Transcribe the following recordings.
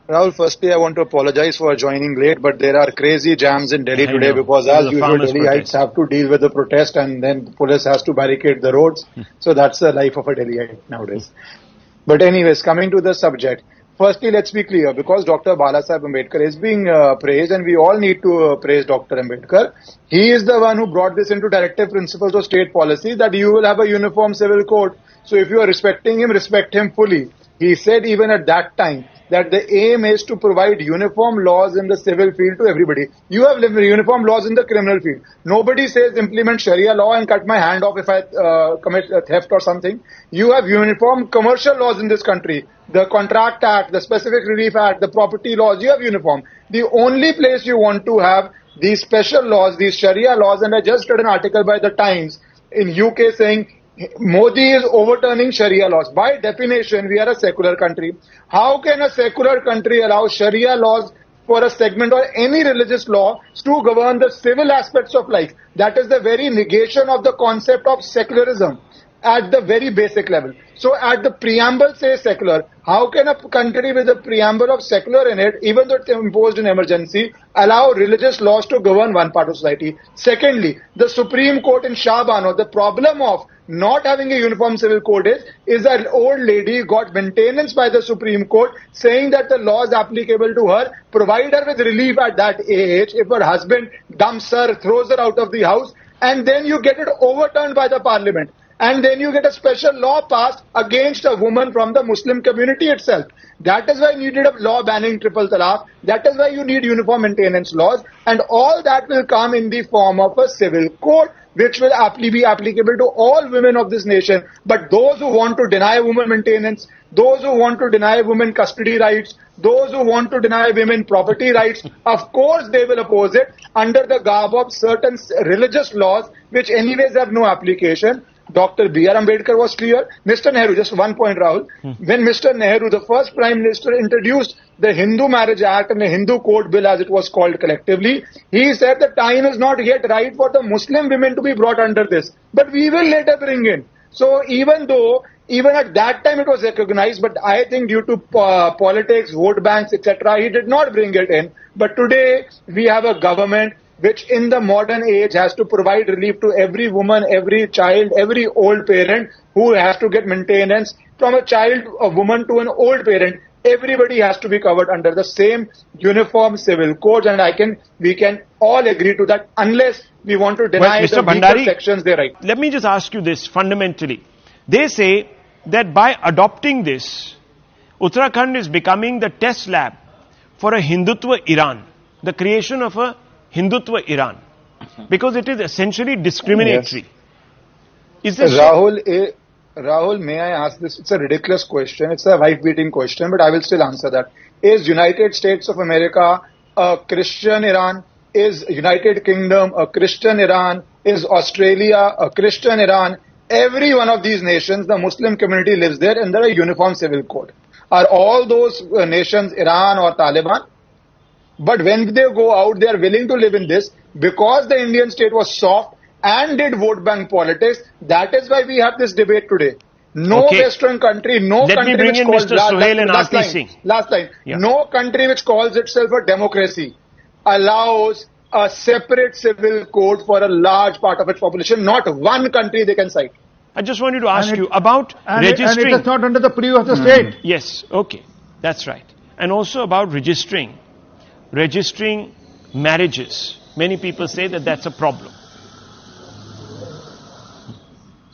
Rahul, firstly, I want to apologize for joining late, but there are crazy jams in Delhi I today know. because, It as was a usual, farmers' Delhiites protest. have to deal with the protest and then the police has to barricade the roads. So that's the life of a Delhiite nowadays. But anyways, coming to the subject, firstly, let's be clear, because Dr. Balasaheb Ambedkar is being praised and we all need to praise Dr. Ambedkar. He is the one who brought this into directive principles of state policy that you will have a uniform civil code. So if you are respecting him, respect him fully. He said even at that time that the aim is to provide uniform laws in the civil field to everybody. You have uniform laws in the criminal field. Nobody says implement Sharia law and cut my hand off if I commit theft or something. You have uniform commercial laws in this country. The Contract Act, the Specific Relief Act, the property laws, you have uniform. The only place you want to have these special laws, these Sharia laws, and I just read an article by the Times in UK saying Modi is overturning Sharia laws. By definition, we are a secular country. How can a secular country allow Sharia laws for a segment or any religious law to govern the civil aspects of life? That is the very negation of the concept of secularism at the very basic level. So at the preamble says secular. How can a country with a preamble of secular in it, even though it's imposed in emergency, allow religious laws to govern one part of society? Secondly, the Supreme Court in Shah Bano, the problem of not having a uniform civil code is an old lady got maintenance by the Supreme Court saying that the laws applicable to her provide her with relief at that age if her husband dumps her, throws her out of the house, and then you get it overturned by the parliament. And then you get a special law passed against a woman from the Muslim community itself. That is why you needed a law banning triple talaq. That is why you need uniform maintenance laws. And all that will come in the form of a civil code, which will be applicable to all women of this nation. But those who want to deny women maintenance, those who want to deny women custody rights, those who want to deny women property rights, of course they will oppose it under the garb of certain religious laws, which anyways have no application. Dr. B.R. Ambedkar was clear. Mr. Nehru, just one point, Rahul. When Mr. Nehru, the first Prime Minister, introduced the Hindu Marriage Act and the Hindu Code Bill, as it was called collectively, he said the time is not yet right for the Muslim women to be brought under this. But we will later bring in. So even at that time it was recognized, but I think due to politics, vote banks, etc., he did not bring it in. But today we have a government which in the modern age has to provide relief to every woman, every child, every old parent who has to get maintenance. From a child, a woman to an old parent, everybody has to be covered under the same uniform civil codes, and we can all agree to that unless we want to deny the weaker sections their right. Let me just ask you this fundamentally. They say that by adopting this, Uttarakhand is becoming the test lab for a Hindutva Iran, the creation of a Hindutva Iran, because it is essentially discriminatory. Yes. Is this Rahul, may I ask this? It's a ridiculous question. It's a wife-beating question, but I will still answer that. Is United States of America a Christian Iran? Is United Kingdom a Christian Iran? Is Australia a Christian Iran? Every one of these nations, the Muslim community lives there under a uniform civil code. Are all those nations Iran or Taliban? But when they go out, they are willing to live in this because the Indian state was soft and did vote bank politics. That is why we have this debate today. No Western country, no country which calls last line. Yeah. No country which calls itself a democracy allows a separate civil code for a large part of its population. Not one country they can cite. I just wanted to ask you about registering. And it is not under the purview of the state. Yes, okay, that's right. And also about registering marriages. Many people say that that's a problem.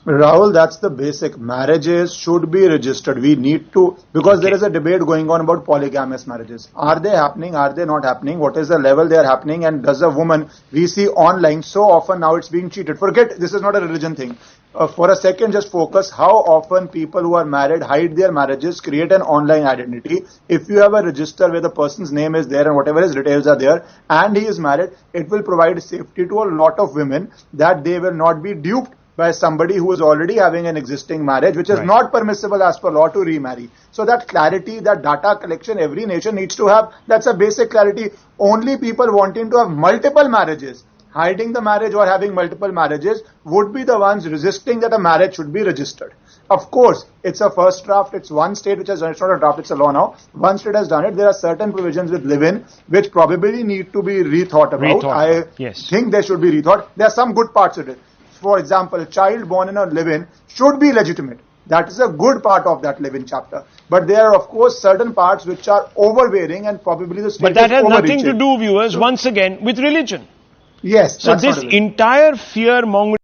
Rahul, that's the basic. Marriages should be registered. We need to, because there is a debate going on about polygamous marriages. Are they happening? Are they not happening? What is the level they are happening? And does a woman, we see online so often now it's being cheated. Forget, this is not a religion thing. For a second, just focus how often people who are married hide their marriages, create an online identity. If you have a register where the person's name is there and whatever his details are there and he is married, it will provide safety to a lot of women that they will not be duped by somebody who is already having an existing marriage, which is not permissible as per law to remarry. So that clarity, that data collection every nation needs to have, that's a basic clarity. Only people wanting to have multiple marriages, hiding the marriage or having multiple marriages would be the ones resisting that a marriage should be registered. Of course, it's a first draft. It's one state which has done it. It's not a draft, it's a law now. One state has done it. There are certain provisions with live-in which probably need to be rethought about. I think they should be rethought. There are some good parts of it. For example, a child born in a live-in should be legitimate. That is a good part of that live-in chapter. But there are, of course, certain parts which are overbearing and probably the state But that has nothing to do, viewers, once again, with religion. Yes. So this entire fear mongering